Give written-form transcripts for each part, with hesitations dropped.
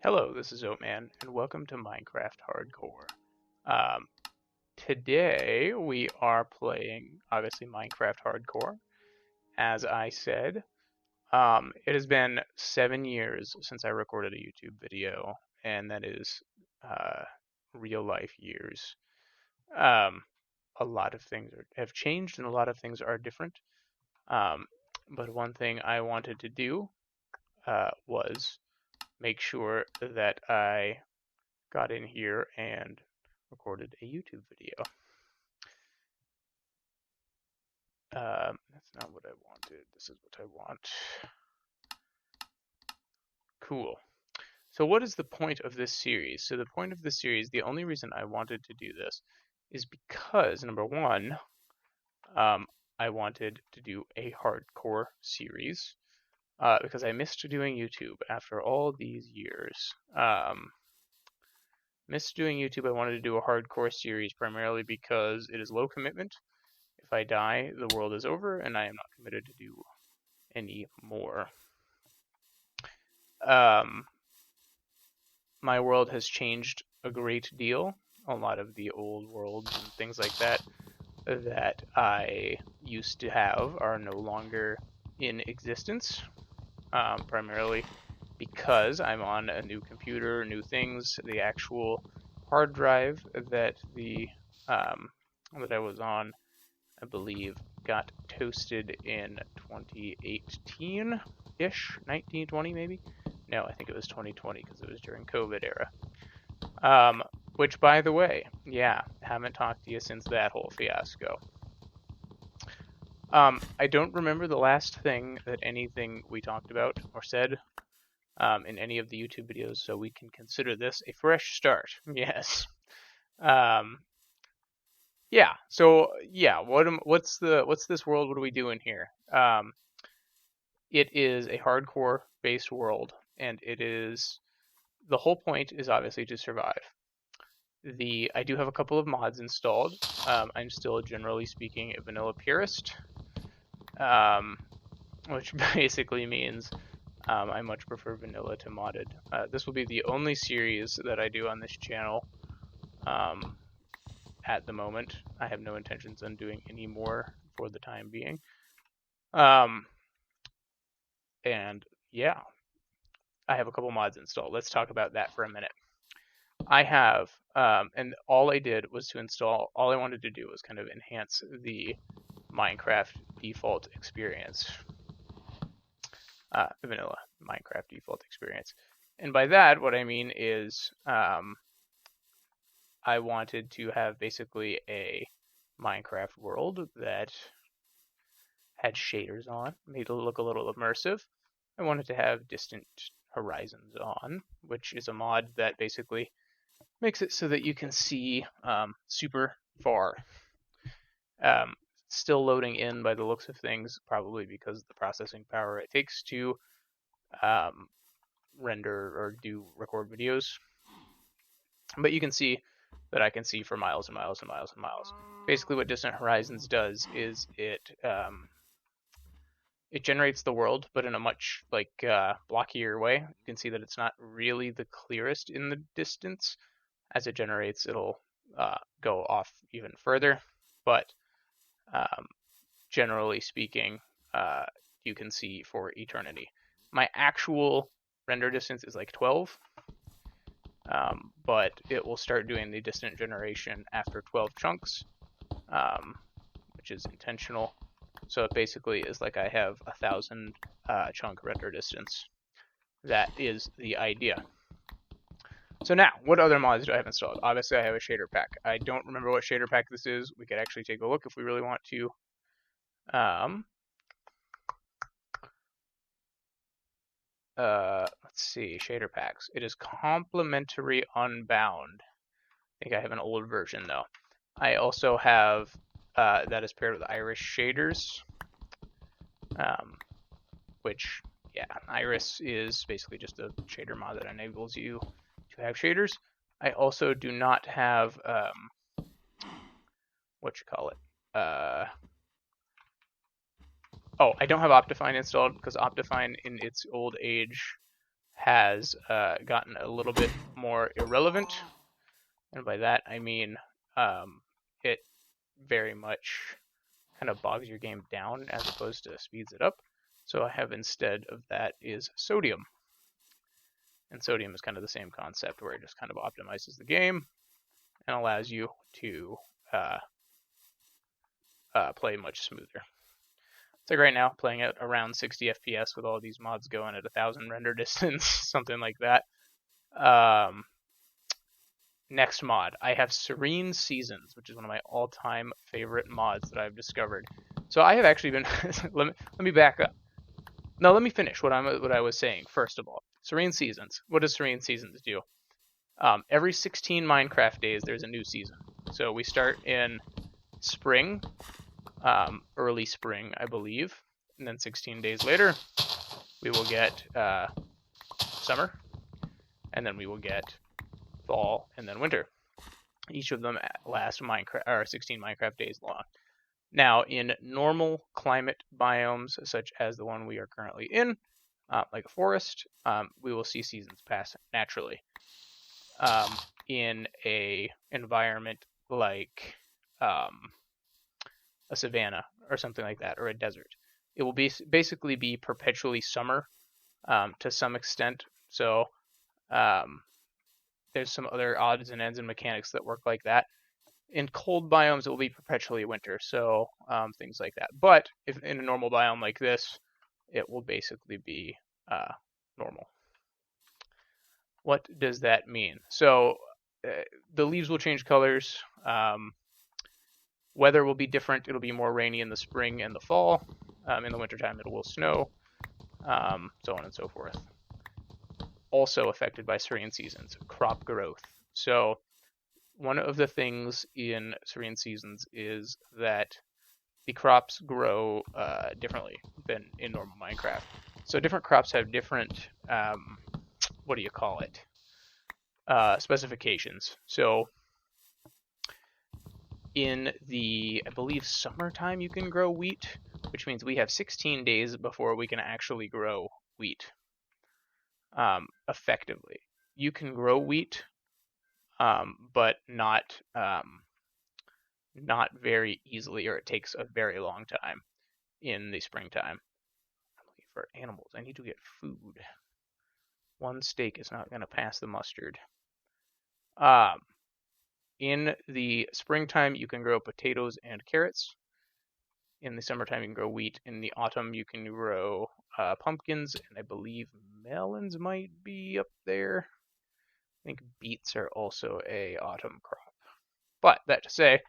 Hello, this is Oatman, and welcome to Minecraft Hardcore. Um, Today we are playing, obviously, Minecraft Hardcore. As I said, it has been 7 years since I recorded a YouTube video, and that is uh, real life years. Um, a lot of things have changed, and a lot of things are different. Um, but one thing I wanted to do was make sure that I got in here and recorded a YouTube video. That's not what I wanted. This is what I want. Cool. So what is the point of this series? So the point of this series, the only reason I wanted to do this is because, number one, um, I wanted to do a hardcore series because I missed doing YouTube after all these years. Missed doing YouTube. I wanted to do a hardcore series primarily because it is low commitment. If I die, the world is over, and I am not committed to do any more. Um, my world has changed a great deal. A lot of the old worlds and things like that that I used to have are no longer in existence, primarily because I'm on a new computer, new things. The actual hard drive that that I was on, I believe, got toasted in 2018-ish, 1920 maybe. No, I think it was 2020 because it was during COVID era. Which, by the way, yeah, haven't talked to you since that whole fiasco. I don't remember the last thing that anything we talked about or said in any of the YouTube videos, so we can consider this a fresh start. Yes. Yeah. So yeah, what's this world? What are we doing here? It is a hardcore based world, and the whole point is obviously to survive. I do have a couple of mods installed. I'm still, generally speaking, a vanilla purist, which basically means I much prefer vanilla to modded. This will be the only series that I do on this channel at the moment. I have no intentions on doing any more for the time being. And yeah, I have a couple mods installed. Let's talk about that for a minute. I have, and all I did was to install, all I wanted to do was kind of enhance the Minecraft default experience, the vanilla Minecraft default experience. And by that, what I mean is I wanted to have basically a Minecraft world that had shaders on, made it look a little immersive. I wanted to have distant horizons on, which is a mod that basically makes it so that you can see super far. Still loading in by the looks of things, probably because of the processing power it takes to render or record videos. But you can see that I can see for miles and miles and miles and miles. Basically, what Distant Horizons does is it generates the world, but in a much blockier way. You can see that it's not really the clearest in the distance. As it generates, it'll go off even further. But generally speaking, you can see for eternity. My actual render distance is like 12, but it will start doing the distant generation after 12 chunks, which is intentional. So it basically is like I have 1,000 chunk render distance. That is the idea. So now, what other mods do I have installed? Obviously, I have a shader pack. I don't remember what shader pack this is. We could actually take a look if we really want to. Let's see, shader packs. It is Complementary Unbound. I think I have an old version though. I also have that is paired with Iris shaders, which, yeah, Iris is basically just a shader mod that enables you to have shaders. I also do not have I don't have Optifine installed because Optifine in its old age has gotten a little bit more irrelevant, and by that I mean it very much kind of bogs your game down as opposed to speeds it up. So I have instead of that is sodium. And sodium is kind of the same concept where it just kind of optimizes the game and allows you to play much smoother. It's like right now, playing at around 60 FPS with all these mods going at 1,000 render distance, something like that. Next mod, I have Serene Seasons, which is one of my all-time favorite mods that I've discovered. So I have actually been. let me back up. No, let me finish what I was saying. First of all, Serene Seasons. What does Serene Seasons do? Every 16 Minecraft days, there's a new season. So we start in spring, early spring, I believe, and then 16 days later, we will get summer, and then we will get fall, and then winter. Each of them last 16 Minecraft days long. Now, in normal climate biomes, such as the one we are currently in, like a forest, we will see seasons pass naturally. In a environment like a savanna or something like that, or a desert, it will basically be perpetually summer to some extent. So there's some other odds and ends and mechanics that work like that. In cold biomes, it will be perpetually winter, so things like that. But if in a normal biome like this, it will basically be normal. What does that mean? So the leaves will change colors. Weather will be different. It'll be more rainy in the spring and the fall. In the wintertime, it will snow, so on and so forth. Also affected by Serene Seasons, crop growth. So one of the things in Serene Seasons is that the crops grow differently than in normal Minecraft. So different crops have different, specifications. So in the, I believe, summertime you can grow wheat, which means we have 16 days before we can actually grow wheat effectively. You can grow wheat, but not very easily, or it takes a very long time in the springtime. I'm looking for animals. I need to get food. One steak is not going to pass the mustard. In the springtime, you can grow potatoes and carrots. In the summertime, you can grow wheat. In the autumn, you can grow pumpkins, and I believe melons might be up there. I think beets are also a autumn crop. But that to say,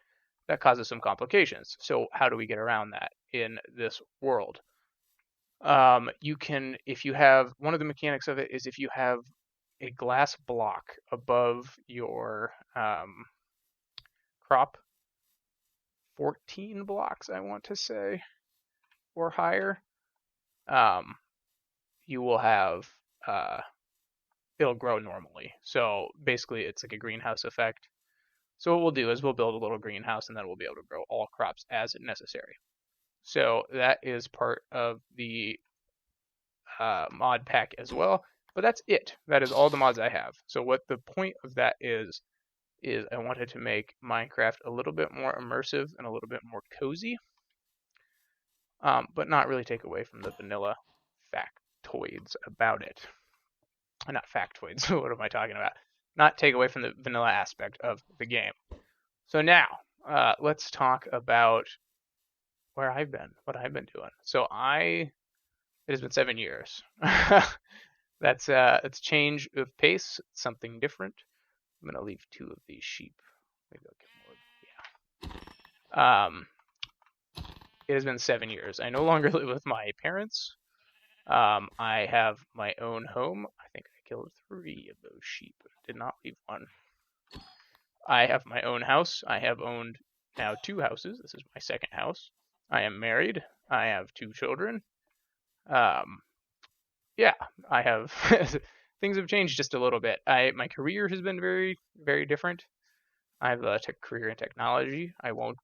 that causes some complications. So how do we get around that in this world? You can, if you have, one of the mechanics of it is if you have a glass block above your crop, 14 blocks, I want to say, or higher, you will have, it'll grow normally. So basically it's like a greenhouse effect. So what we'll do is we'll build a little greenhouse, and then we'll be able to grow all crops as necessary. So that is part of the mod pack as well. But that's it. That is all the mods I have. So what the point of that is I wanted to make Minecraft a little bit more immersive and a little bit more cozy, but not really take away from the vanilla factoids about it. Not factoids, what am I talking about? Not take away from the vanilla aspect of the game. So now, let's talk about where I've been, what I've been doing. So it has been 7 years. That's change of pace, something different. I'm gonna leave 2 of these sheep. Maybe I'll get more. Yeah. It has been 7 years. I no longer live with my parents. I have my own home. I think I killed 3 of those sheep. Did not leave 1. I have my own house. I have owned now 2 houses. This is my 2nd house. I am married. I have 2 children. Yeah, I have things have changed just a little bit. My career has been very, very different. I have a career in technology. I won't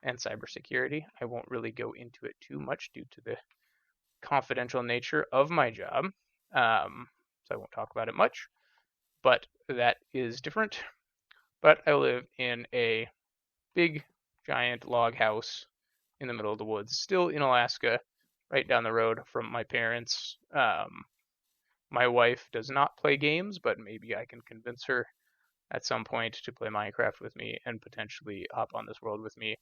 and cybersecurity. I won't really go into it too much due to the confidential nature of my job. so I won't talk about it much. But that is different. But I live in a big, giant log house in the middle of the woods, still in Alaska, right down the road from my parents. My wife does not play games, but maybe I can convince her at some point to play Minecraft with me and potentially hop on this world with me.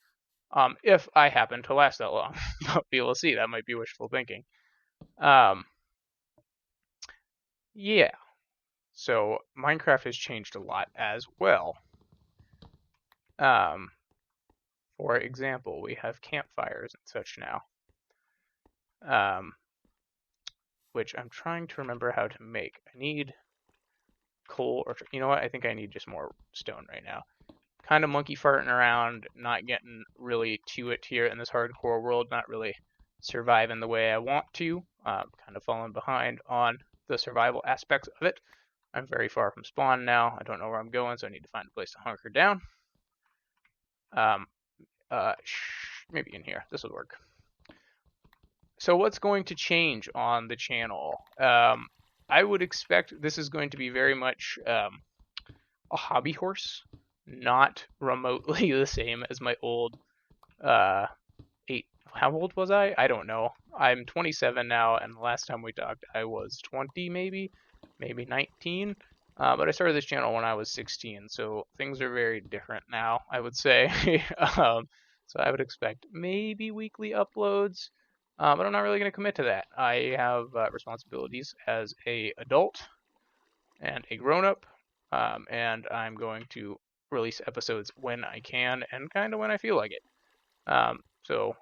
If I happen to last that long, but we will see. That might be wishful thinking. Um, yeah. So Minecraft has changed a lot as well. Um, for example, we have campfires and such now, which I'm trying to remember how to make. I need coal, or you know what? I think I need just more stone right now. Kind of monkey farting around, not getting really to it here in this hardcore world, not really surviving the way I want to. Kind of falling behind on the survival aspects of it. I'm very far from spawn now. I don't know where I'm going, so I need to find a place to hunker down. Maybe in here. This will work. So what's going to change on the channel? I would expect this is going to be very much a hobby horse, not remotely the same as my old how old was I? I don't know. I'm 27 now, and the last time we talked, I was 20 maybe 19. But I started this channel when I was 16, so things are very different now, I would say. So I would expect maybe weekly uploads, but I'm not really going to commit to that. I have responsibilities as an adult and a grown-up, and I'm going to release episodes when I can and kind of when I feel like it. So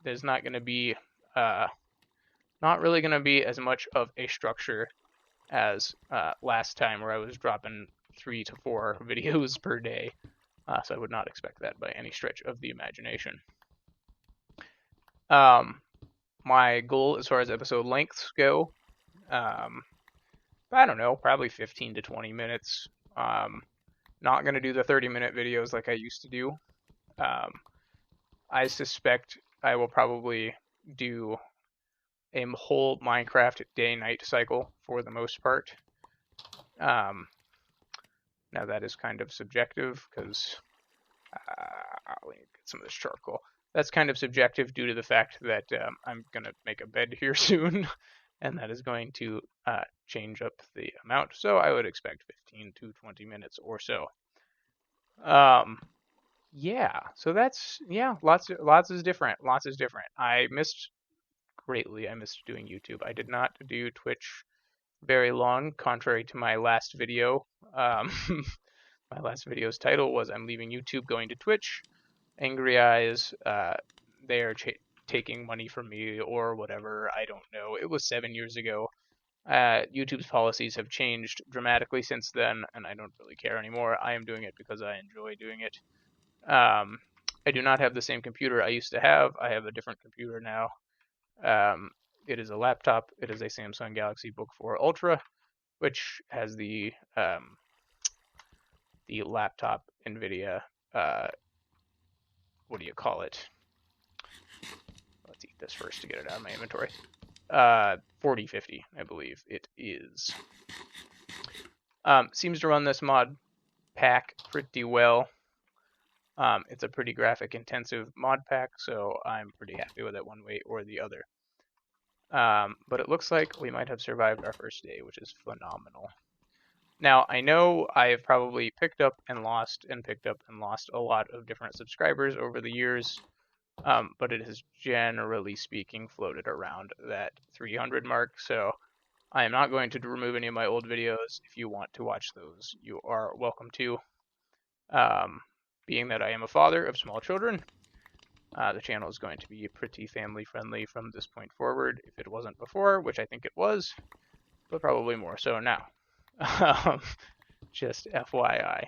there's not going to be, not really going to be as much of a structure as last time, where I was dropping 3 to 4 videos per day. So I would not expect that by any stretch of the imagination. My goal as far as episode lengths go, I don't know, probably 15 to 20 minutes. Not going to do the 30-minute videos like I used to do. I suspect I will probably do a whole Minecraft day-night cycle for the most part. Now that is kind of subjective because let me get some of this charcoal. That's kind of subjective due to the fact that I'm going to make a bed here soon, and that is going to change up the amount. So I would expect 15 to 20 minutes or so. Yeah, so that's, yeah, lots is different. Lots is different. I missed doing YouTube. I did not do Twitch very long, contrary to my last video. My last video's title was I'm leaving YouTube, going to Twitch. Angry eyes, they are taking money from me or whatever. I don't know. It was 7 years ago. YouTube's policies have changed dramatically since then, and I don't really care anymore. I am doing it because I enjoy doing it. I do not have the same computer I used to have. I have a different computer now. It is a laptop. It is a Samsung Galaxy Book 4 Ultra, which has the laptop NVIDIA, what do you call it? Let's eat this first to get it out of my inventory. 4050, I believe it is. Seems to run this mod pack pretty well. It's a pretty graphic intensive mod pack, so I'm pretty happy with it one way or the other. But it looks like we might have survived our first day, which is phenomenal. Now, I know I've probably picked up and lost a lot of different subscribers over the years, but it has generally speaking floated around that 300 mark, so I am not going to remove any of my old videos. If you want to watch those, you are welcome to. Being that I am a father of small children, the channel is going to be pretty family friendly from this point forward, if it wasn't before, which I think it was, but probably more so now. Just FYI.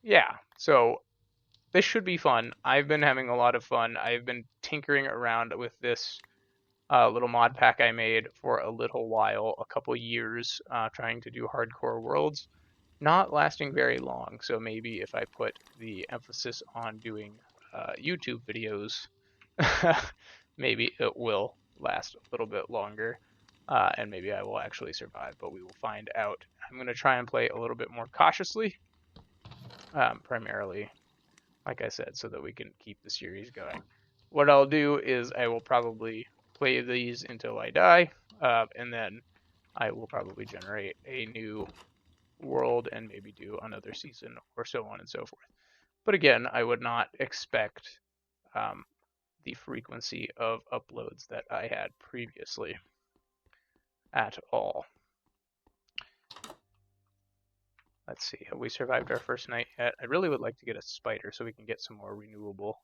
Yeah, so this should be fun. I've been having a lot of fun. I've been tinkering around with this little mod pack I made for a little while, a couple years, trying to do hardcore worlds. Not lasting very long, so maybe if I put the emphasis on doing YouTube videos, maybe it will last a little bit longer. and maybe I will actually survive, but we will find out. I'm going to try and play a little bit more cautiously, primarily, like I said, so that we can keep the series going. What I'll do is I will probably play these until I die, and then I will probably generate a new world and maybe do another season or so on and so forth. But again, I would not expect the frequency of uploads that I had previously at all. Let's see, have we survived our first night yet? I really would like to get a spider so we can get some more renewable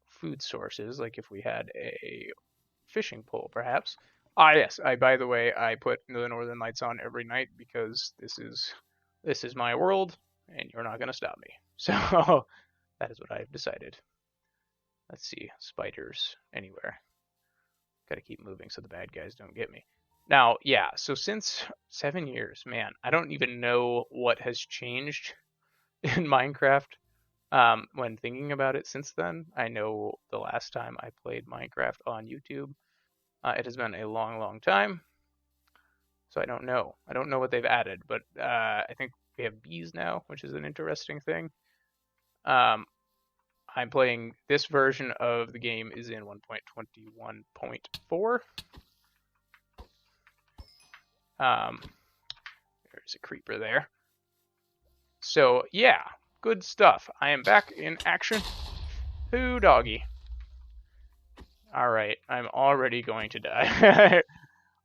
food sources, like if we had a fishing pole, perhaps. Ah, yes. By the way, I put the Northern Lights on every night because this is my world, and you're not gonna stop me. So that is what I've decided. Let's see, spiders anywhere. Gotta keep moving so the bad guys don't get me. Now, yeah, so since 7 years, man, I don't even know what has changed in Minecraft. When thinking about it since then, I know the last time I played Minecraft on YouTube, it has been a long, long time. So I don't know. I don't know what they've added, but I think we have bees now, which is an interesting thing. I'm playing this version of the game is in 1.21.4. There's a creeper there. So yeah, good stuff. I am back in action. Hoo doggy. Alright, I'm already going to die.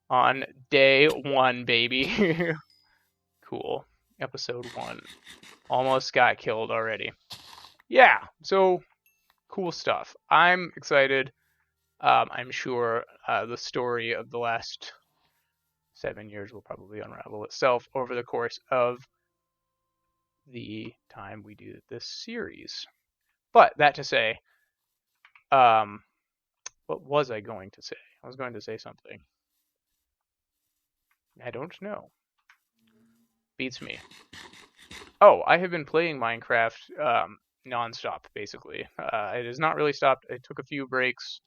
On day 1, baby. Cool. Episode 1. Almost got killed already. Yeah, so cool stuff. I'm excited. I'm sure the story of the last 7 years will probably unravel itself over the course of the time we do this series. But that to say, what was I going to say? I was going to say something. I don't know. Beats me. Oh, I have been playing Minecraft nonstop, basically. It has not really stopped. I took a few breaks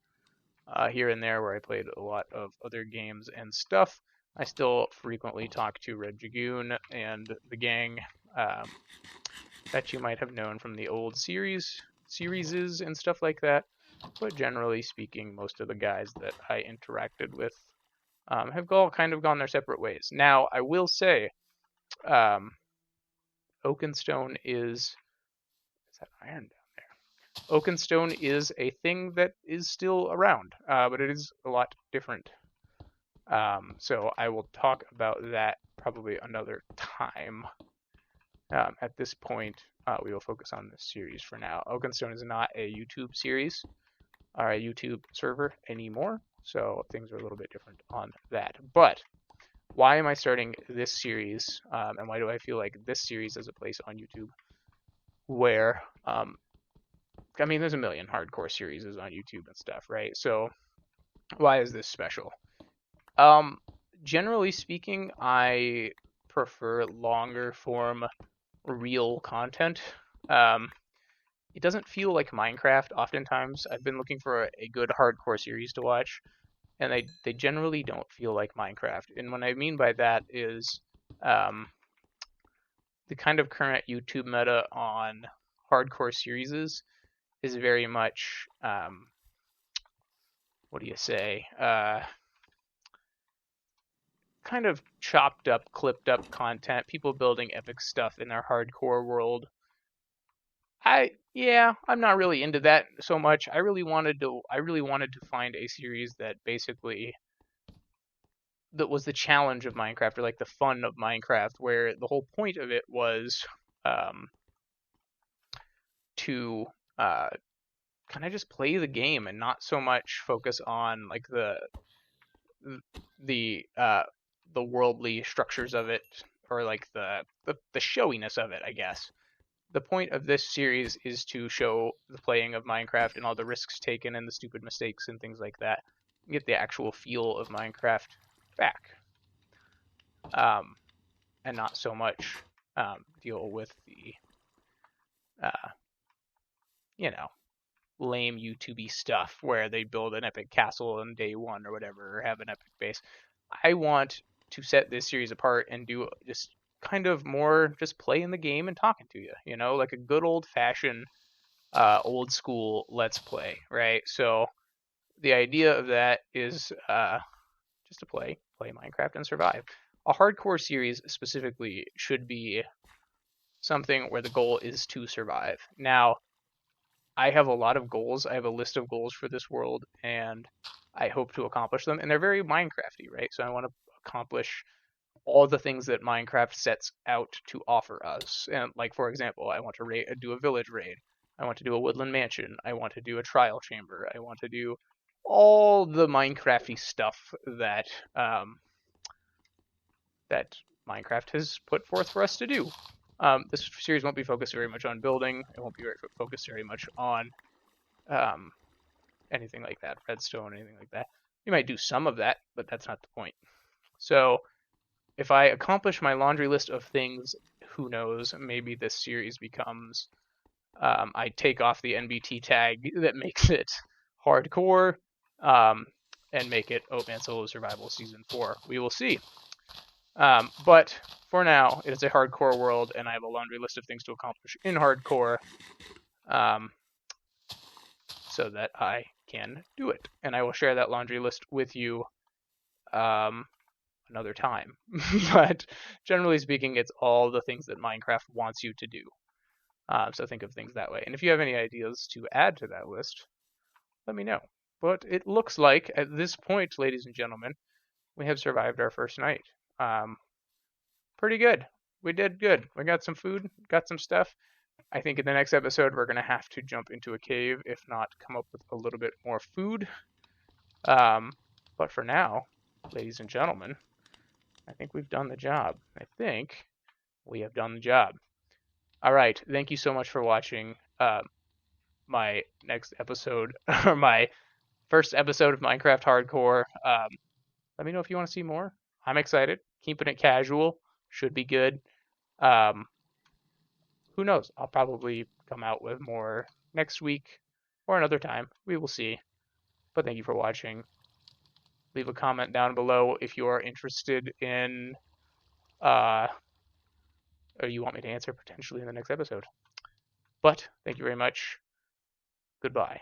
here and there where I played a lot of other games and stuff. I still frequently talk to Red Dragoon and the gang that you might have known from the old series and stuff like that. But generally speaking, most of the guys that I interacted with have all kind of gone their separate ways. Now, I will say, Oakenstone is that iron down there? Oakenstone is a thing that is still around, but it is a lot different. So I will talk about that probably another time. At this point, we will focus on this series for now. Oakenstone is not a YouTube series or a YouTube server anymore, so things are a little bit different on that. But why am I starting this series, and why do I feel like this series is a place on YouTube where, I mean, there's a million hardcore series on YouTube and stuff, right? So why is this special? Generally speaking, I prefer longer form real content. It doesn't feel like Minecraft oftentimes. I've been looking for a good hardcore series to watch, and they generally don't feel like Minecraft. And what I mean by that is the kind of current YouTube meta on hardcore series is very much, what do you say, kind of chopped up, clipped up content, people building epic stuff in their hardcore world. I'm not really into that so much. I really wanted to find a series that basically that was the challenge of Minecraft, or like the fun of Minecraft, where the whole point of it was to kind of just play the game and not so much focus on like the worldly structures of it, or like the showiness of it, I guess. The point of this series is to show the playing of Minecraft and all the risks taken and the stupid mistakes and things like that. Get the actual feel of Minecraft back. And not so much deal with the, lame YouTube stuff where they build an epic castle on day one or whatever, or have an epic base. I want to set this series apart and do just kind of more just playing the game and talking to you, like a good old fashioned old school let's play, right? So the idea of that is just to play Minecraft and survive. A hardcore series specifically should be something where the goal is to survive. Now, I have a lot of goals. I have a list of goals for this world, and I hope to accomplish them. And they're very Minecrafty, right? So I want to accomplish all the things that Minecraft sets out to offer us. And like, for example, I want to do a village raid. I want to do a woodland mansion. I want to do a trial chamber. I want to do all the Minecrafty stuff that Minecraft has put forth for us to do. This series won't be focused very much on building. It won't be focused very much on um, anything like that, redstone, anything like that. You might do some of that, but that's not the point. So if I accomplish my laundry list of things, who knows, maybe this series becomes, I take off the NBT tag that makes it hardcore, and make it Oatman Solo Survival Season 4. We will see. But for now, it is a hardcore world, and I have a laundry list of things to accomplish in hardcore, so that I can do it. And I will share that laundry list with you another time. But generally speaking, it's all the things that Minecraft wants you to do. So think of things that way. And if you have any ideas to add to that list, let me know. But it looks like at this point, ladies and gentlemen, we have survived our first night. Pretty good. We did good. We got some food, got some stuff. I think in the next episode, we're going to have to jump into a cave, if not come up with a little bit more food. But for now, ladies and gentlemen, I think we've done the job. I think we have done the job. All right. Thank you so much for watching my next episode, or my first episode of Minecraft Hardcore. Let me know if you want to see more. I'm excited. Keeping it casual. Should be good. Who knows? I'll probably come out with more next week or another time. We will see. But thank you for watching. Leave a comment down below if you are interested in, or you want me to answer potentially in the next episode. But thank you very much. Goodbye.